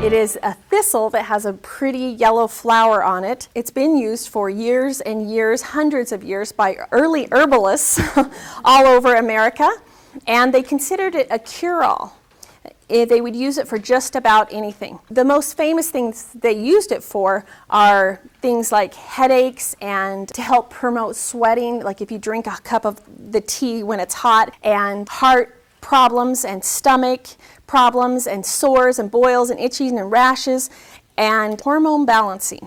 It is a thistle that has a pretty yellow flower on it. It's been used for years and years, hundreds of years, by early herbalists all over America, and they considered it a cure-all. They would use it for just about anything. The most famous things they used it for are things like headaches and to help promote sweating, like if you drink a cup of the tea when it's hot, and heart problems and stomach problems and sores and boils and itching and rashes, and hormone balancing.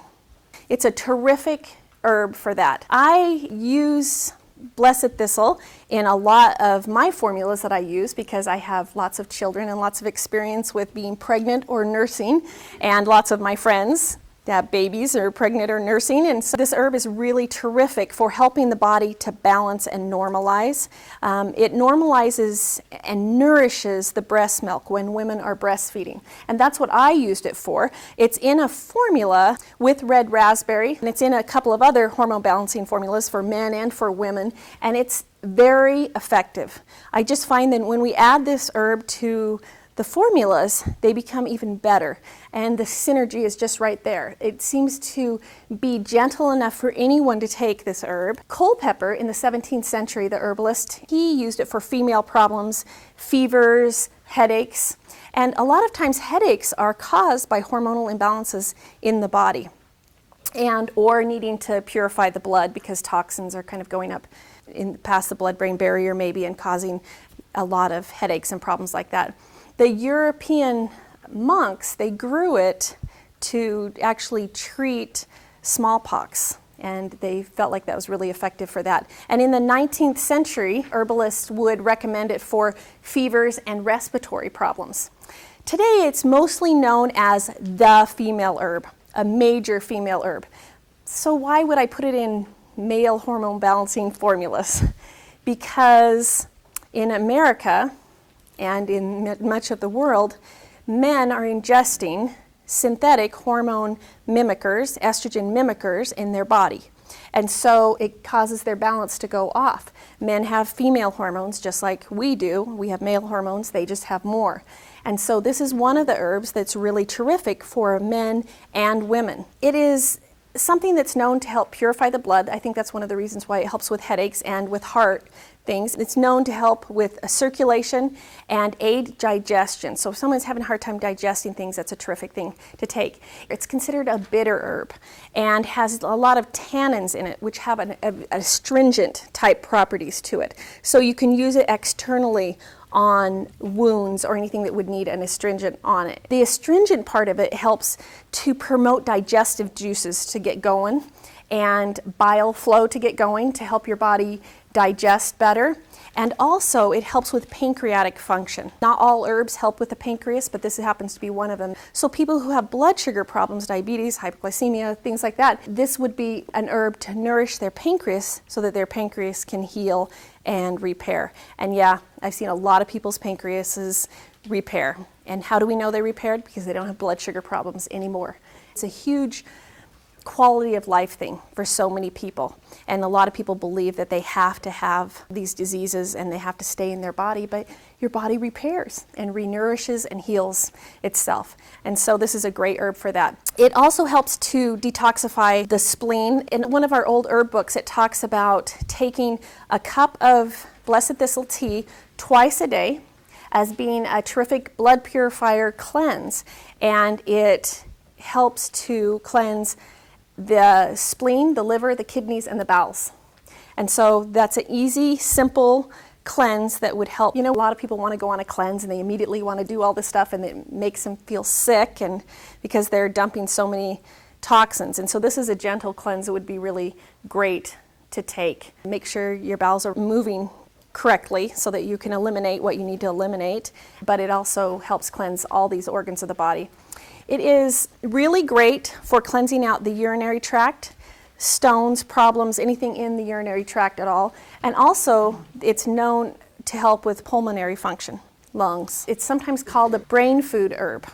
It's a terrific herb for that. I use Blessed Thistle in a lot of my formulas that I use because I have lots of children and lots of experience with being pregnant or nursing, and lots of my friends that babies are pregnant or nursing, and so this herb is really terrific for helping the body to balance and normalize. It normalizes and nourishes the breast milk when women are breastfeeding, and that's what I used it for. It's in a formula with red raspberry, and it's in a couple of other hormone balancing formulas for men and for women, and it's very effective. I just find that when we add this herb to the formulas, they become even better, and the synergy is just right there. It seems to be gentle enough for anyone to take this herb. Culpeper, in the 17th century, the herbalist, he used it for female problems, fevers, headaches, and a lot of times headaches are caused by hormonal imbalances in the body, and or needing to purify the blood because toxins are kind of going up past the blood-brain barrier maybe and causing a lot of headaches and problems like that. The European monks, they grew it to actually treat smallpox, and they felt like that was really effective for that. And in the 19th century, herbalists would recommend it for fevers and respiratory problems. Today, it's mostly known as the female herb, a major female herb. So why would I put it in male hormone balancing formulas? Because in America, and in much of the world, men are ingesting synthetic hormone mimickers, estrogen mimickers, in their body. And so it causes their balance to go off. Men have female hormones just like we do. We have male hormones, they just have more. And so this is one of the herbs that's really terrific for men and women. It is something that's known to help purify the blood. I think that's one of the reasons why it helps with headaches and with heart things. It's known to help with circulation and aid digestion. So if someone's having a hard time digesting things, that's a terrific thing to take. It's considered a bitter herb and has a lot of tannins in it, which have an astringent type properties to it. So you can use it externally on wounds or anything that would need an astringent on it. The astringent part of it helps to promote digestive juices to get going and bile flow to get going to help your body digest better. And also it helps with pancreatic function. Not all herbs help with the pancreas, but this happens to be one of them. So people who have blood sugar problems, diabetes, hypoglycemia, things like that, this would be an herb to nourish their pancreas so that their pancreas can heal and repair. And yeah, I've seen a lot of people's pancreases repair. And how do we know they repaired? Because they don't have blood sugar problems anymore. It's a huge quality of life thing for so many people, and a lot of people believe that they have to have these diseases and they have to stay in their body, but your body repairs and renourishes and heals itself, and so this is a great herb for that. It also helps to detoxify the spleen. In one of our old herb books, it talks about taking a cup of Blessed Thistle tea twice a day as being a terrific blood purifier cleanse, and it helps to cleanse the spleen, the liver, the kidneys, and the bowels. And so that's an easy, simple cleanse that would help. You know, a lot of people want to go on a cleanse and they immediately want to do all this stuff, and it makes them feel sick, and because they're dumping so many toxins. And so this is a gentle cleanse that would be really great to take. Make sure your bowels are moving correctly so that you can eliminate what you need to eliminate, but it also helps cleanse all these organs of the body. It is really great for cleansing out the urinary tract, stones, problems, anything in the urinary tract at all. And also, it's known to help with pulmonary function, lungs. It's sometimes called a brain food herb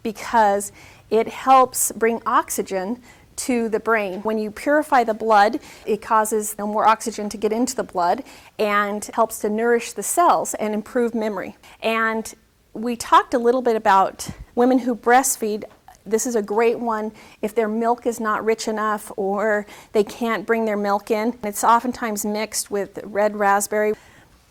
because it helps bring oxygen to the brain. When you purify the blood, it causes more oxygen to get into the blood and helps to nourish the cells and improve memory. And We talked a little bit about women who breastfeed. This is a great one if their milk is not rich enough or they can't bring their milk in. It's oftentimes mixed with red raspberry.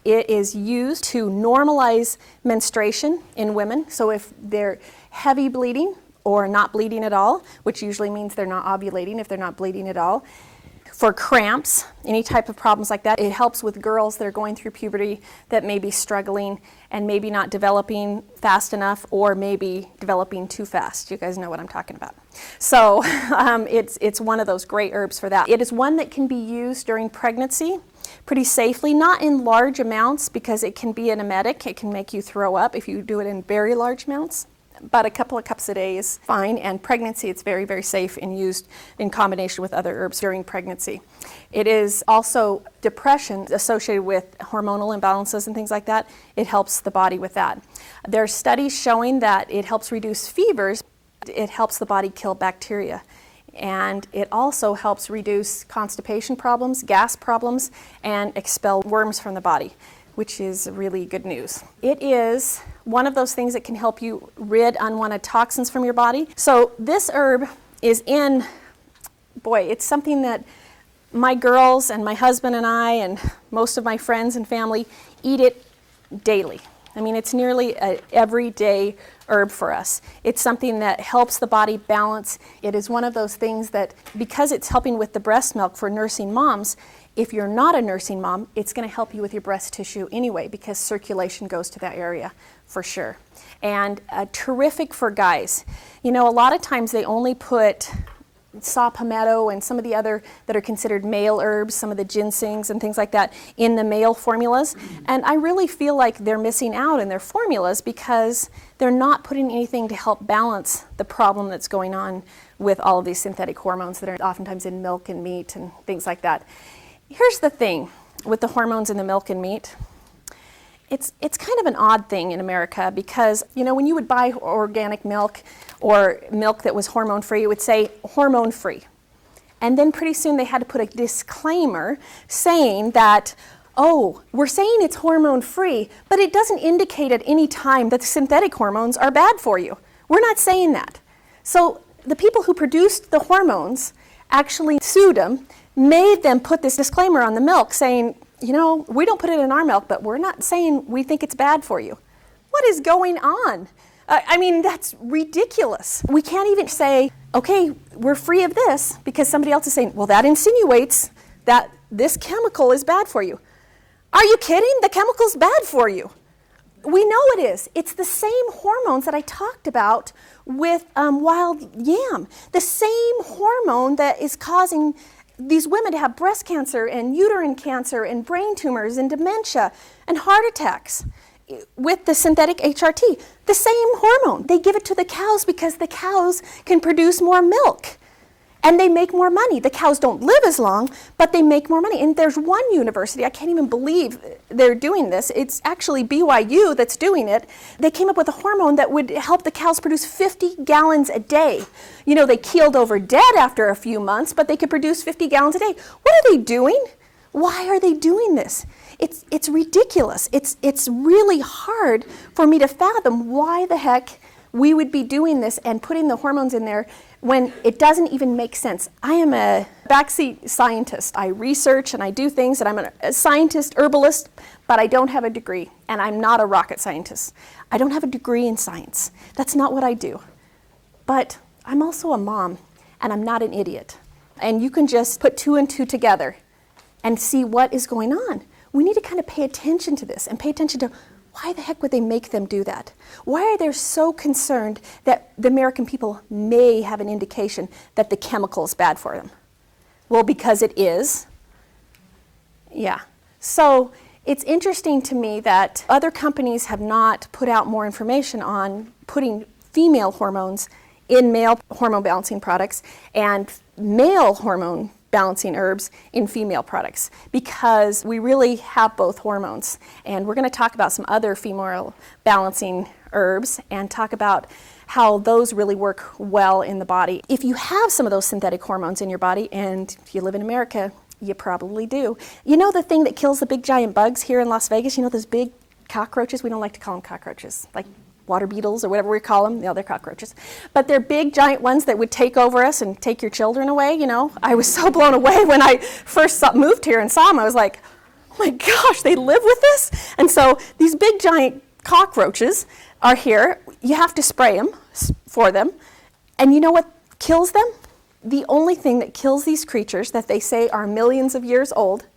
It is used to normalize menstruation in women. So if they're heavy bleeding or not bleeding at all, which usually means they're not ovulating if they're not bleeding at all, for cramps, any type of problems like that, it helps with girls that are going through puberty that may be struggling and maybe not developing fast enough or maybe developing too fast. You guys know what I'm talking about. So it's one of those great herbs for that. It is one that can be used during pregnancy pretty safely, not in large amounts because it can be an emetic. It can make you throw up if you do it in very large amounts. But a couple of cups a day is fine, and pregnancy, it's very, very safe and used in combination with other herbs during pregnancy. It is also depression associated with hormonal imbalances and things like that. It helps the body with that. There are studies showing that it helps reduce fevers. It helps the body kill bacteria. And it also helps reduce constipation problems, gas problems, and expel worms from the body, which is really good news. It is one of those things that can help you rid unwanted toxins from your body. So this herb is it's something that my girls and my husband and I and most of my friends and family eat it daily. I mean, it's nearly an everyday herb for us. It's something that helps the body balance. It is one of those things that, because it's helping with the breast milk for nursing moms, if you're not a nursing mom, it's going to help you with your breast tissue anyway because circulation goes to that area for sure. And terrific for guys. You know, a lot of times they only put saw palmetto and some of the other that are considered male herbs, some of the ginsengs and things like that in the male formulas. And I really feel like they're missing out in their formulas because they're not putting anything to help balance the problem that's going on with all of these synthetic hormones that are oftentimes in milk and meat and things like that. Here's the thing with the hormones in the milk and meat. It's kind of an odd thing in America because, you know, when you would buy organic milk or milk that was hormone-free, it would say hormone-free. And then pretty soon they had to put a disclaimer saying that, oh, we're saying it's hormone-free, but it doesn't indicate at any time that the synthetic hormones are bad for you. We're not saying that. So the people who produced the hormones actually sued them, made them put this disclaimer on the milk saying, you know, we don't put it in our milk, but we're not saying we think it's bad for you. What is going on? I mean, that's ridiculous. We can't even say, okay, we're free of this because somebody else is saying, well, that insinuates that this chemical is bad for you. Are you kidding? The chemical's bad for you. We know it is. It's the same hormones that I talked about with wild yam. The same hormone that is causing these women to have breast cancer and uterine cancer and brain tumors and dementia and heart attacks with the synthetic HRT. The same hormone. They give it to the cows because the cows can produce more milk and they make more money. The cows don't live as long, but they make more money. And there's one university, I can't even believe they're doing this. It's actually BYU that's doing it. They came up with a hormone that would help the cows produce 50 gallons a day. You know, they keeled over dead after a few months, but they could produce 50 gallons a day. What are they doing? Why are they doing this? It's ridiculous. It's really hard for me to fathom why the heck we would be doing this and putting the hormones in there when it doesn't even make sense. I am a backseat scientist. I research and I do things, and I'm a scientist, herbalist, but I don't have a degree, and I'm not a rocket scientist. I don't have a degree in science. That's not what I do. But I'm also a mom, and I'm not an idiot. And you can just put two and two together and see what is going on. We need to kind of pay attention to this and pay attention to why the heck would they make them do that? Why are they so concerned that the American people may have an indication that the chemical is bad for them? Well, because it is. Yeah. So it's interesting to me that other companies have not put out more information on putting female hormones in male hormone balancing products and male hormone balancing herbs in female products, because we really have both hormones. And we're going to talk about some other female balancing herbs and talk about how those really work well in the body. If you have some of those synthetic hormones in your body, and if you live in America, you probably do. You know the thing that kills the big giant bugs here in Las Vegas? You know those big cockroaches? We don't like to call them cockroaches. Like water beetles or whatever we call them. No, they're cockroaches. But they're big, giant ones that would take over us and take your children away, you know. I was so blown away when I first moved here and saw them. I was like, oh my gosh, they live with this? And so these big, giant cockroaches are here. You have to spray them for them. And you know what kills them? The only thing that kills these creatures that they say are millions of years old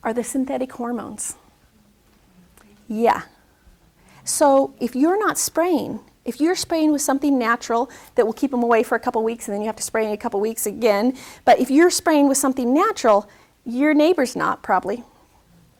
are the synthetic hormones. Yeah. So if you're not spraying, if you're spraying with something natural that will keep them away for a couple weeks and then you have to spray in a couple weeks again, but if you're spraying with something natural, your neighbor's not probably,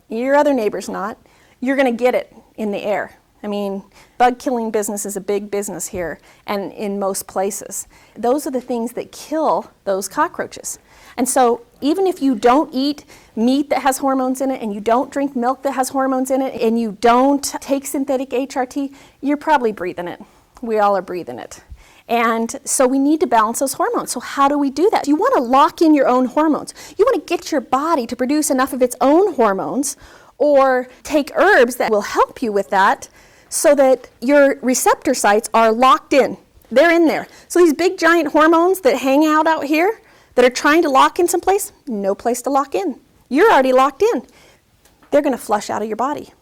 your other neighbor's not, you're going to get it in the air. I mean, bug killing business is a big business here and in most places. Those are the things that kill those cockroaches. And so even if you don't eat meat that has hormones in it and you don't drink milk that has hormones in it and you don't take synthetic HRT, you're probably breathing it. We all are breathing it. And so we need to balance those hormones. So how do we do that? You want to lock in your own hormones. You want to get your body to produce enough of its own hormones or take herbs that will help you with that so that your receptor sites are locked in. They're in there. So these big giant hormones that hang out here that are trying to lock in someplace, no place to lock in. You're already locked in. They're going to flush out of your body.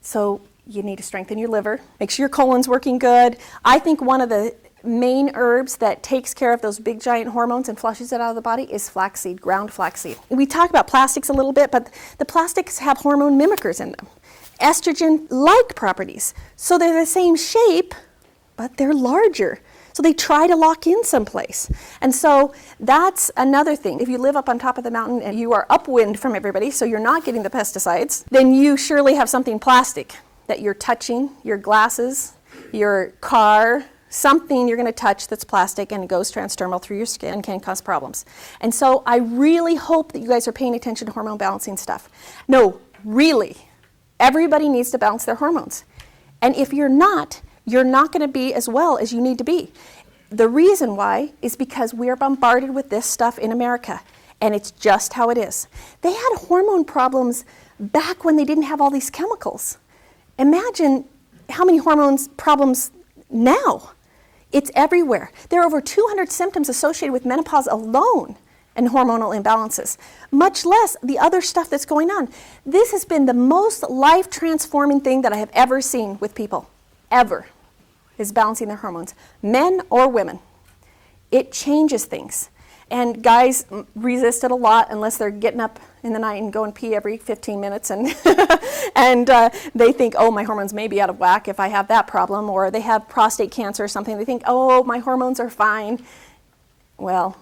So you need to strengthen your liver. Make sure your colon's working good. I think one of the main herbs that takes care of those big giant hormones and flushes it out of the body is flaxseed, ground flaxseed. We talk about plastics a little bit, but the plastics have hormone mimickers in them. Estrogen-like properties. So they're the same shape, but they're larger. So they try to lock in someplace. And so that's another thing. If you live up on top of the mountain and you are upwind from everybody, so you're not getting the pesticides, then you surely have something plastic that you're touching, your glasses, your car, something you're going to touch that's plastic and it goes transdermal through your skin and can cause problems. And so I really hope that you guys are paying attention to hormone balancing stuff. No, really, everybody needs to balance their hormones. And if you're not going to be as well as you need to be. The reason why is because we are bombarded with this stuff in America, and it's just how it is. They had hormone problems back when they didn't have all these chemicals. Imagine how many hormones problems now. It's everywhere. There are over 200 symptoms associated with menopause alone and hormonal imbalances, much less the other stuff that's going on. This has been the most life-transforming thing that I have ever seen with people, ever, is balancing their hormones, men or women. It changes things. And guys resist it a lot unless they're getting up in the night and going pee every 15 minutes and and they think, oh, my hormones may be out of whack if I have that problem, or they have prostate cancer or something. They think, oh, my hormones are fine. Well,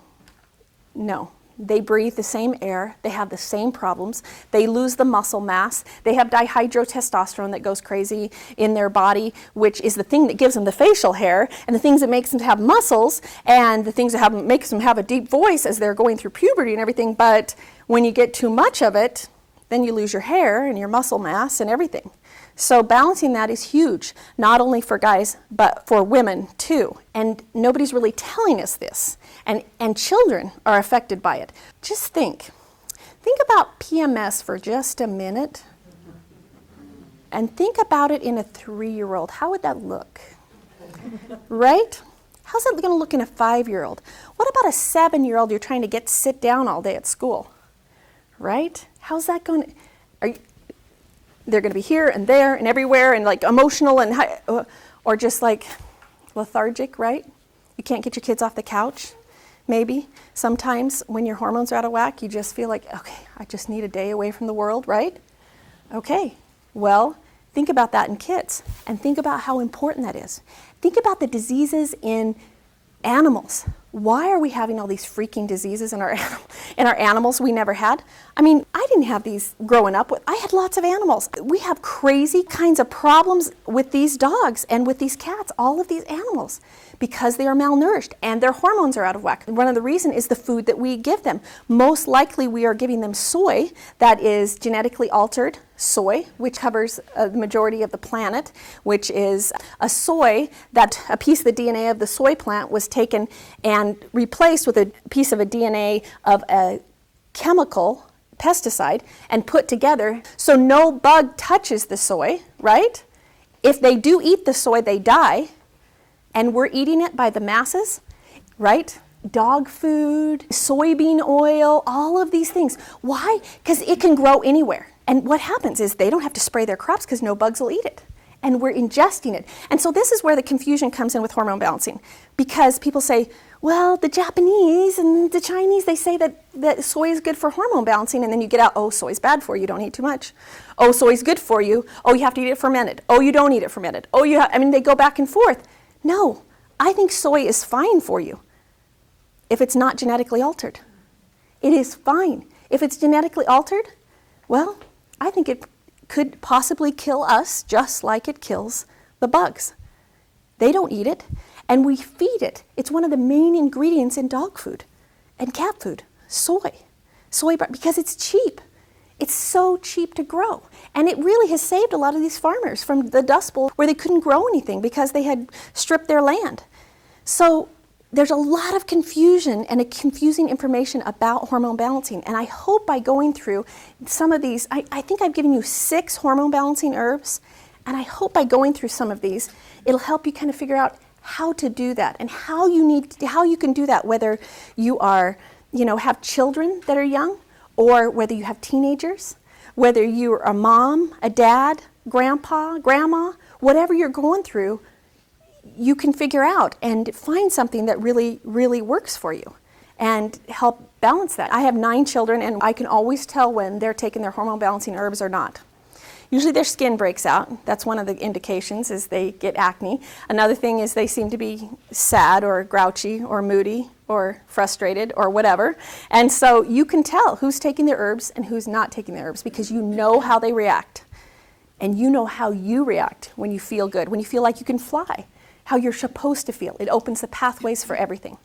no. They breathe the same air, they have the same problems, they lose the muscle mass, they have dihydrotestosterone that goes crazy in their body, which is the thing that gives them the facial hair, and the things that makes them have muscles, and the things that makes them have a deep voice as they're going through puberty and everything. But when you get too much of it, then you lose your hair and your muscle mass and everything. So balancing that is huge, not only for guys, but for women too. And nobody's really telling us this. And children are affected by it. Just think about PMS for just a minute. And think about it in a 3-year-old. How would that look? Right? How's that going to look in a 5-year-old? What about a 7-year-old you're trying to get to sit down all day at school? Right? How's that going to... They're going to be here and there and everywhere and like emotional and or just like lethargic, right? You can't get your kids off the couch, maybe. Sometimes when your hormones are out of whack, you just feel like, okay, I just need a day away from the world, right? Okay, well, think about that in kids and think about how important that is. Think about the diseases in animals. Why are we having all these freaking diseases in our animals we never had? I mean, I didn't have these growing up. I had lots of animals. We have crazy kinds of problems with these dogs and with these cats, all of these animals, because they are malnourished and their hormones are out of whack. One of the reasons is the food that we give them. Most likely we are giving them soy that is genetically altered soy, which covers the majority of the planet, which is a soy that a piece of the DNA of the soy plant was taken and replaced with a piece of a DNA of a chemical pesticide and put together so no bug touches the soy, right? If they do eat the soy, they die, and we're eating it by the masses, right? Dog food, soybean oil, all of these things. Why? Because it can grow anywhere. And what happens is they don't have to spray their crops because no bugs will eat it. And we're ingesting it. And so this is where the confusion comes in with hormone balancing. Because people say, well, the Japanese and the Chinese, they say that soy is good for hormone balancing. And then you get out, oh, soy's bad for you, don't eat too much. Oh, soy's good for you. Oh, you have to eat it fermented. Oh, you don't eat it fermented. Oh, they go back and forth. No, I think soy is fine for you if it's not genetically altered. It is fine. If it's genetically altered, well, I think it could possibly kill us just like it kills the bugs. They don't eat it, and we feed it. It's one of the main ingredients in dog food and cat food, soy. Because it's cheap. It's so cheap to grow. And it really has saved a lot of these farmers from the Dust Bowl where they couldn't grow anything because they had stripped their land. So there's a lot of confusion and confusing information about hormone balancing. And I hope by going through some of these, I think I've given you 6 hormone balancing herbs. And I hope by going through some of these, it'll help you kind of figure out how to do that and how you can do that, whether you are, have children that are young, or whether you have teenagers, whether you're a mom, a dad, grandpa, grandma, whatever you're going through, you can figure out and find something that really, really works for you and help balance that. I have 9 children, and I can always tell when they're taking their hormone balancing herbs or not. Usually their skin breaks out. That's one of the indications, is they get acne. Another thing is they seem to be sad or grouchy or moody or frustrated or whatever. And so you can tell who's taking their herbs and who's not taking their herbs because you know how they react. And you know how you react when you feel good, when you feel like you can fly, how you're supposed to feel. It opens the pathways for everything.